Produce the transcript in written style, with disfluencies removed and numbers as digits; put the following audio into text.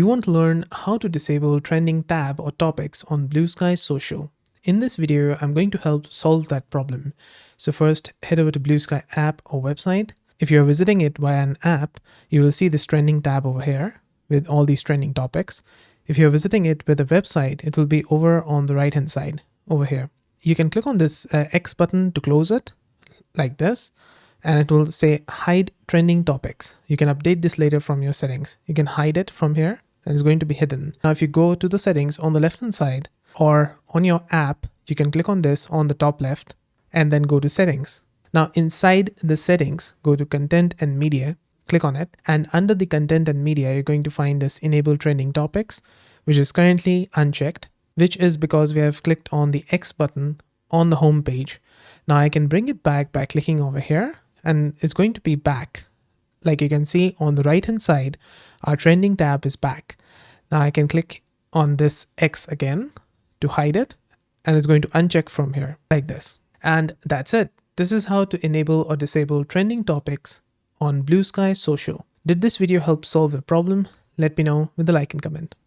Do you want to learn how to disable trending tab or topics on Bluesky Social? In this video, I'm going to help solve that problem. So first, head over to Bluesky app or website. If you're visiting it via an app, you will see this trending tab over here with all these trending topics. If you're visiting it with a website, it will be over on the right hand side over here. You can click on this X button to close it like this, and it will say hide trending topics. You can update this later from your settings. You can hide it from here and it's going to be hidden. Now, if you go to the settings on the left hand side or on your app, you can click on this on the top left and then go to settings. Now inside the settings, go to content and media, click on it. And under the content and media, you're going to find this enable trending topics, which is currently unchecked, which is because we have clicked on the X button on the home page. Now I can bring it back by clicking over here and it's going to be back. Like you can see on the right hand side, our trending tab is back. Now I can click on this X again to hide it and it's going to uncheck from here like this. And that's it. This is how to enable or disable trending topics on Bluesky Social. Did this video help solve a problem? Let me know with a like and comment.